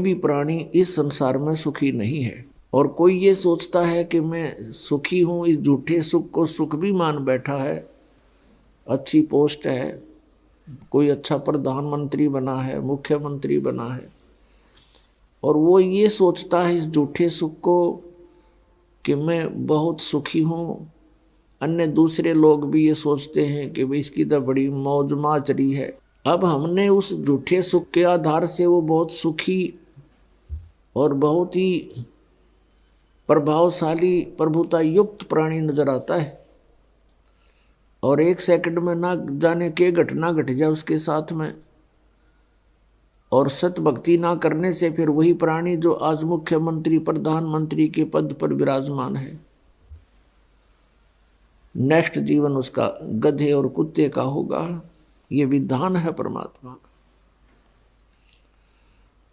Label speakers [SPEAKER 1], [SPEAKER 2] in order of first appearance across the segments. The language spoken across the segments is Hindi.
[SPEAKER 1] भी प्राणी इस संसार में सुखी नहीं है। और कोई ये सोचता है कि मैं सुखी हूं, इस झूठे सुख को सुख भी मान बैठा है, अच्छी पोस्ट है, कोई अच्छा प्रधानमंत्री बना है, मुख्यमंत्री बना है, और वो ये सोचता है इस झूठे सुख को कि मैं बहुत सुखी हूँ। अन्य दूसरे लोग भी ये सोचते हैं कि भाई इसकी तो बड़ी मौज माच रही है। अब हमने उस झूठे सुख के आधार से वो बहुत सुखी और बहुत ही प्रभावशाली प्रभुता युक्त प्राणी नजर आता है, और एक सेकंड में ना जाने के घटना घट जाए उसके साथ में, और सत भक्ति ना करने से फिर वही प्राणी जो आज मुख्यमंत्री प्रधानमंत्री के पद पर विराजमान है, नेक्स्ट जीवन उसका गधे और कुत्ते का होगा। ये विधान है परमात्मा का।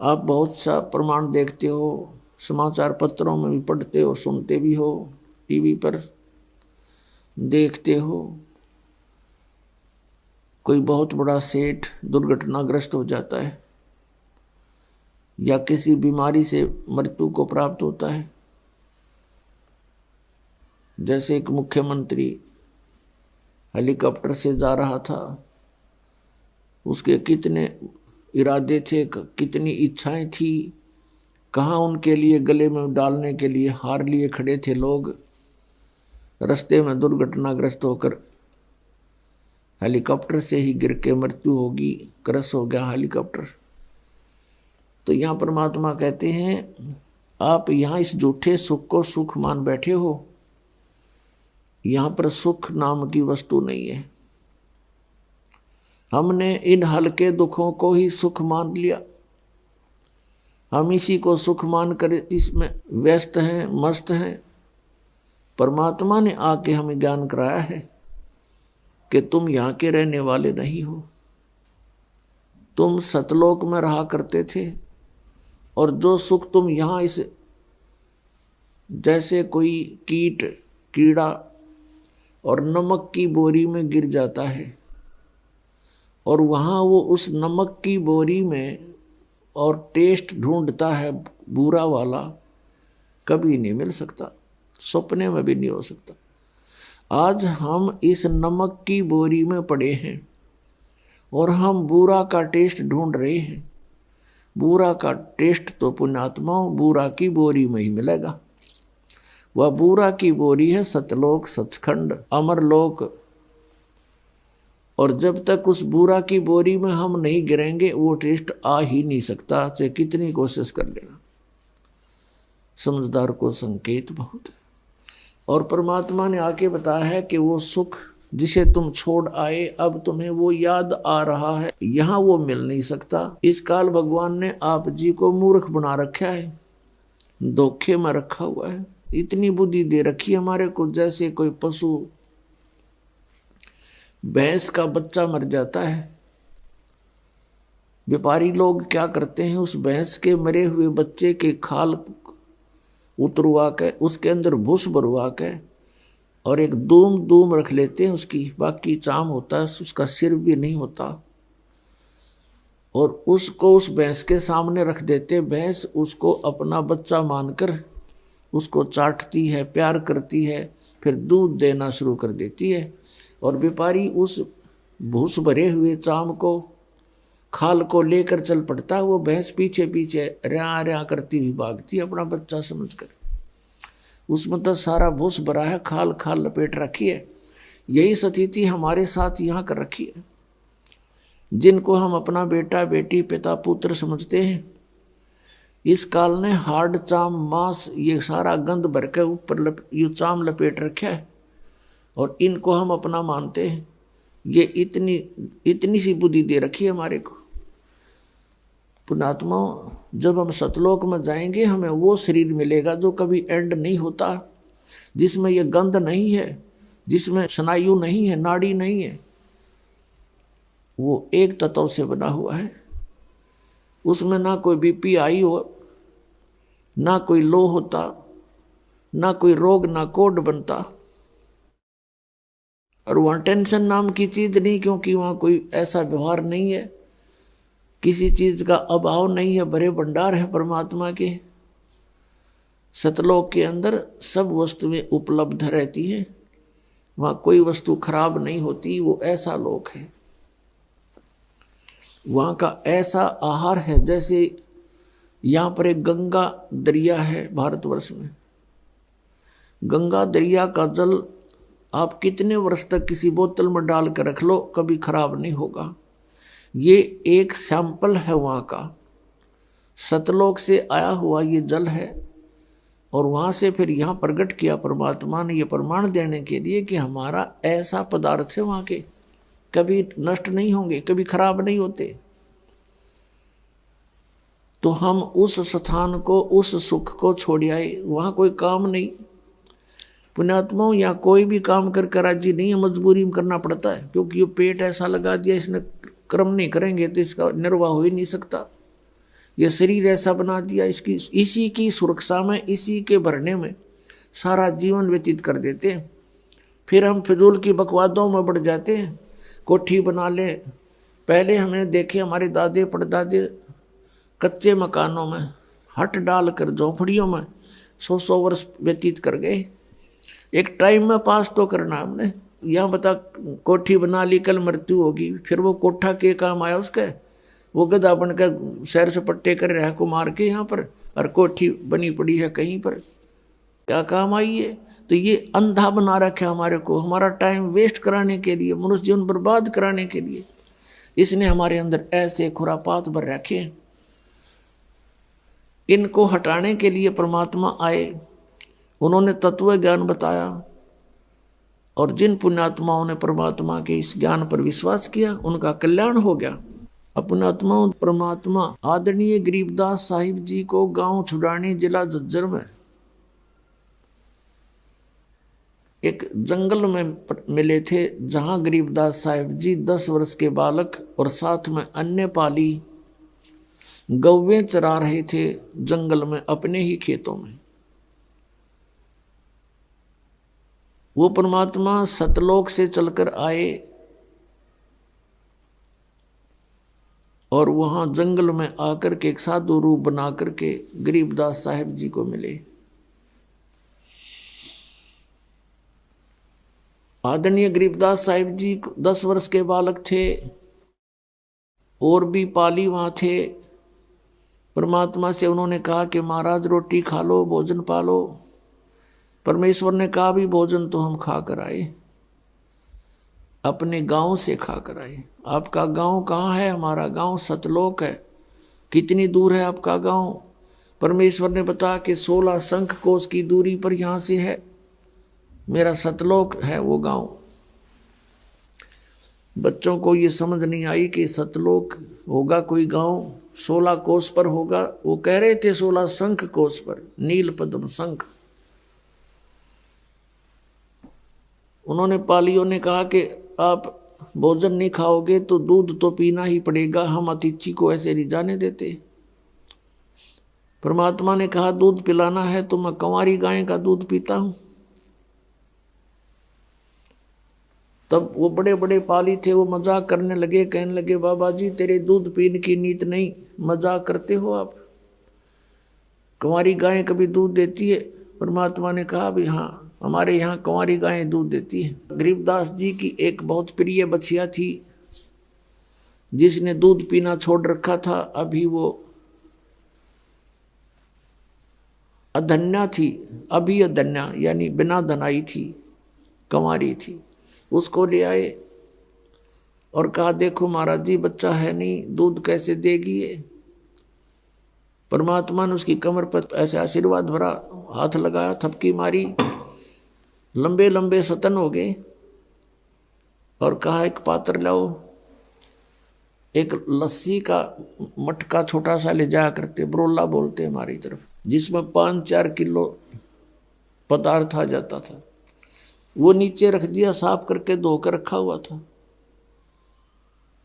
[SPEAKER 1] आप बहुत सा प्रमाण देखते हो, समाचार पत्रों में भी पढ़ते हो, सुनते भी हो, टीवी पर देखते हो। कोई बहुत बड़ा सेठ दुर्घटनाग्रस्त हो जाता है या किसी बीमारी से मृत्यु को प्राप्त होता है। जैसे एक मुख्यमंत्री हेलीकॉप्टर से जा रहा था, उसके कितने इरादे थे, कितनी इच्छाएं थी, कहाँ उनके लिए गले में डालने के लिए हार लिए खड़े थे लोग। रास्ते में दुर्घटनाग्रस्त होकर हेलीकॉप्टर से ही गिर के मृत्यु होगी, क्रश हो गया हेलीकॉप्टर। तो यहाँ परमात्मा कहते हैं आप यहाँ इस झूठे सुख को सुख मान बैठे हो, यहाँ पर सुख नाम की वस्तु नहीं है। हमने इन हल्के दुखों को ही सुख मान लिया, हम इसी को सुख मान कर इसमें व्यस्त हैं, मस्त हैं। परमात्मा ने आके हमें ज्ञान कराया है कि तुम यहाँ के रहने वाले नहीं हो, तुम सतलोक में रहा करते थे, और जो सुख तुम यहाँ इस जैसे कोई कीट कीड़ा और नमक की बोरी में गिर जाता है, और वहाँ वो उस नमक की बोरी में और टेस्ट ढूंढता है बुरा वाला, कभी नहीं मिल सकता, सपने में भी नहीं हो सकता। आज हम इस नमक की बोरी में पड़े हैं और हम बुरा का टेस्ट ढूंढ रहे हैं। बुरा का टेस्ट तो पुण्यात्माओं बुरा की बोरी में ही मिलेगा। वह बुरा की बोरी है सतलोक, सचखंड, अमरलोक। और जब तक उस बुरा की बोरी में हम नहीं गिरेंगे वो टेस्ट आ ही नहीं सकता, चाहे कितनी कोशिश कर लेना। समझदार को संकेत बहुत है। और परमात्मा ने आके बताया है कि वो सुख जिसे तुम छोड़ आए अब तुम्हें वो याद आ रहा है, यहाँ वो मिल नहीं सकता। इस काल भगवान ने आप जी को मूर्ख बना रखा है, धोखे में रखा हुआ है। इतनी बुद्धि दे रखी हमारे को, जैसे कोई पशु भैंस का बच्चा मर जाता है, व्यापारी लोग क्या करते हैं, उस भैंस के मरे हुए बच्चे के खाल उतरवा के उसके अंदर भूस भरवा के और एक दूम रख लेते हैं उसकी, बाकी चाम होता है, उसका सिर भी नहीं होता, और उसको उस भैंस के सामने रख देते। भैंस उसको अपना बच्चा मानकर उसको चाटती है, प्यार करती है, फिर दूध देना शुरू कर देती है। और व्यापारी उस भूस भरे हुए चाम को, खाल को लेकर चल पड़ता है। वो भैंस पीछे पीछे रया रया करती हुई भागती है अपना बच्चा समझकर। उसमें तो सारा भूस भरा है, खाल खाल लपेट रखी है। यही स्थिति हमारे साथ यहाँ कर रखी है। जिनको हम अपना बेटा बेटी पिता पुत्र समझते हैं, इस काल ने हार्ड चाम मांस ये सारा गंद भर के ऊपर ये चाम लपेट रखा है, और इनको हम अपना मानते हैं। ये इतनी सी बुद्धि दे रखी है हमारे को। पुण्यात्मा, जब हम सतलोक में जाएंगे हमें वो शरीर मिलेगा जो कभी एंड नहीं होता, जिसमें ये गंध नहीं है, जिसमें स्नायु नहीं है, नाड़ी नहीं है। वो एक तत्व से बना हुआ है। उसमें ना कोई बीपी हाई हो, ना कोई लो होता, ना कोई रोग, ना कोड बनता। और वहाँ टेंशन नाम की चीज नहीं, क्योंकि वहाँ कोई ऐसा व्यवहार नहीं है। किसी चीज का अभाव नहीं है, बड़े भंडार है परमात्मा के। सतलोक के अंदर सब वस्तुएं उपलब्ध रहती हैं, वहां कोई वस्तु खराब नहीं होती। वो ऐसा लोक है, वहां का ऐसा आहार है। जैसे यहाँ पर एक गंगा दरिया है भारतवर्ष में, गंगा दरिया का जल आप कितने वर्ष तक किसी बोतल में डाल कर रख लो, कभी खराब नहीं होगा। ये एक सैंपल है वहाँ का, सतलोक से आया हुआ ये जल है, और वहाँ से फिर यहाँ प्रकट किया परमात्मा ने, ये प्रमाण देने के लिए कि हमारा ऐसा पदार्थ है वहाँ के, कभी नष्ट नहीं होंगे, कभी खराब नहीं होते। तो हम उस स्थान को, उस सुख को छोड़ आए, वहाँ कोई काम नहीं। पुण्यात्माओं, यहाँ कोई भी काम कर राजी नहीं है, मजबूरी में करना पड़ता है, क्योंकि ये पेट ऐसा लगा दिया, इसने कर्म नहीं करेंगे तो इसका निर्वाह हो ही नहीं सकता। ये शरीर ऐसा बना दिया, इसकी इसी की सुरक्षा में, इसी के भरने में सारा जीवन व्यतीत कर देते हैं। फिर हम फिजूल की बकवादों में बढ़ जाते हैं, कोठी बना ले। पहले हमने देखे हमारे दादे परदादे कच्चे मकानों में हट डालकर झोंपड़ियों में 100 वर्ष व्यतीत कर गए। एक टाइम में पास तो करना हमने, यहाँ बता कोठी बना ली, कल मृत्यु होगी, फिर वो कोठा के काम आया उसके, वो गधा बनकर सैर सपट्टे कर रहा है को मार के यहाँ पर, और कोठी बनी पड़ी है कहीं पर, क्या काम आई है। तो ये अंधा बना रखा हमारे को, हमारा टाइम वेस्ट कराने के लिए, मनुष्य जीवन बर्बाद कराने के लिए इसने हमारे अंदर ऐसे खुरापात भर रखे हैं। इनको हटाने के लिए परमात्मा आए, उन्होंने तत्व ज्ञान बताया, और जिन पुण्यात्माओं ने परमात्मा के इस ज्ञान पर विश्वास किया उनका कल्याण हो गया। पुण्यात्माओं, परमात्मा आदरणीय गरीबदास साहिब जी को गांव छुड़ानी जिला झज्जर में एक जंगल में मिले थे, जहां गरीबदास साहिब जी 10 वर्ष के बालक और साथ में अन्य पाली गौवें चरा रहे थे जंगल में, अपने ही खेतों में। वो परमात्मा सतलोक से चलकर आए और वहां जंगल में आकर के एक साधु रूप बना करके गरीबदास साहिब जी को मिले। आदरणीय गरीबदास साहिब जी 10 वर्ष के बालक थे, और भी पाली वहां थे। परमात्मा से उन्होंने कहा कि महाराज रोटी खा लो, भोजन पालो। परमेश्वर ने कहा भी भोजन तो हम खा कर आए, अपने गांव से खा कर आए। आपका गांव कहाँ है? हमारा गांव सतलोक है। कितनी दूर है आपका गांव? परमेश्वर ने बताया कि 16 शंख कोस की दूरी पर यहाँ से है, मेरा सतलोक है वो गांव। बच्चों को ये समझ नहीं आई कि सतलोक होगा कोई गांव, 16 कोस पर होगा। वो कह रहे थे 16 शंख कोस पर, नील पद्म शंख। उन्होंने पालियों ने कहा कि आप भोजन नहीं खाओगे तो दूध तो पीना ही पड़ेगा, हम अतिथि को ऐसे नहीं जाने देते। परमात्मा ने कहा दूध पिलाना है तो मैं कंवारी गाय का दूध पीता हूं। तब वो बड़े बड़े पाली थे, वो मजाक करने लगे, कहने लगे बाबा जी तेरे दूध पीने की नीत नहीं, मजाक करते हो आप, कंवारी गाय कभी दूध देती है? परमात्मा ने कहा भी हाँ, हमारे यहाँ कंवारी गायें दूध देती है। गरीबदास जी की एक बहुत प्रिय बछिया थी जिसने दूध पीना छोड़ रखा था। अभी वो अधन्या थी, अभी अधन्या यानी बिना धनाई थी, कंवारी थी। उसको ले आए और कहा देखो महाराज जी बच्चा है नहीं, दूध कैसे देगी ये? परमात्मा ने उसकी कमर पर ऐसे आशीर्वाद भरा, हाथ लगाया, थपकी मारी, लंबे लंबे सतन हो गए, और कहा एक पात्र लाओ। एक लस्सी का मटका छोटा सा ले जाया करते, ब्रोला बोलते हमारी तरफ, जिसमें 5-4 किलो पदार्थ आ जाता था। वो नीचे रख दिया, साफ करके धोकर रखा हुआ था,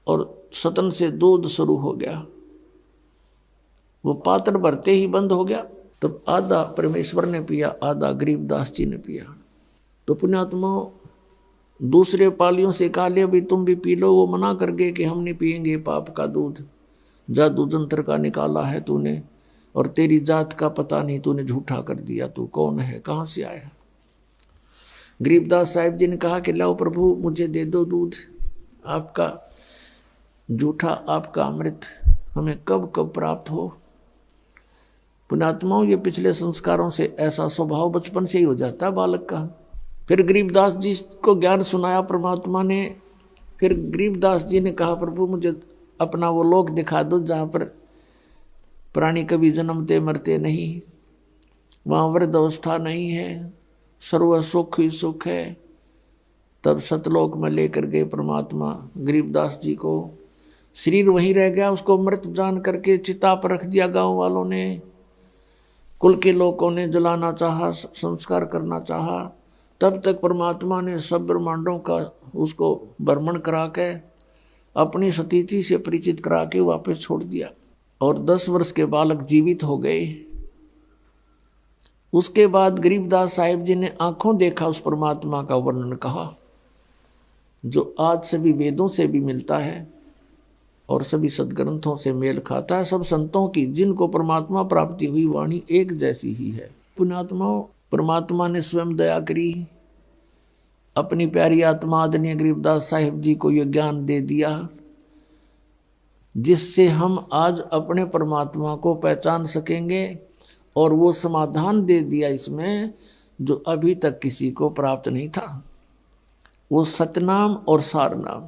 [SPEAKER 1] और सतन से दूध शुरू हो गया। वो पात्र भरते ही बंद हो गया। तब आधा परमेश्वर ने पिया, आधा गरीबदास जी ने पिया। तो पुण्यात्माओं, दूसरे पालियों से कहा ले अभी तुम भी पी लो। वो मना कर गए कि हम नहीं पिएंगे पाप का दूध। जादू जंत्र का निकाला है तूने, और तेरी जात का पता नहीं, तूने झूठा कर दिया, तू कौन है, कहाँ से आया। गरीबदास साहिब जी ने कहा कि लाओ प्रभु मुझे दे दो दूध, आपका झूठा, आपका अमृत हमें कब कब प्राप्त हो। पुण्यात्माओं, ये पिछले संस्कारों से ऐसा स्वभाव बचपन से ही हो जाता है बालक का। फिर गरीबदास जी को ज्ञान सुनाया परमात्मा ने। फिर गरीबदास जी ने कहा प्रभु मुझे अपना वो लोक दिखा दो जहाँ पर प्राणी कभी जन्मते मरते नहीं, वहाँ वृद्ध अवस्था नहीं है, सर्व सुख ही सुख है। तब सतलोक में लेकर गए परमात्मा गरीबदास जी को। शरीर वहीं रह गया, उसको मृत जान करके चिता पर रख दिया। गांव वालों ने, कुल के लोगों ने जलाना चाहा, संस्कार करना चाहा। तब तक परमात्मा ने सब ब्रह्मांडों का उसको भ्रमण करा के अपनी सतीथि से परिचित करा के वापस छोड़ दिया, और 10 वर्ष के बालक जीवित हो गए। उसके बाद गरीबदास साहिब जी ने आंखों देखा उस परमात्मा का वर्णन कहा, जो आज सभी वेदों से भी मिलता है और सभी सदग्रंथों से मेल खाता है। सब संतों की जिनको परमात्मा प्राप्ति हुई वाणी एक जैसी ही है। पुण्यात्माओं, परमात्मा ने स्वयं दया करी, अपनी प्यारी आत्मा आदरणीय गरीबदास साहिब जी को यह ज्ञान दे दिया, जिससे हम आज अपने परमात्मा को पहचान सकेंगे। और वो समाधान दे दिया इसमें जो अभी तक किसी को प्राप्त नहीं था, वो सतनाम और सारनाम।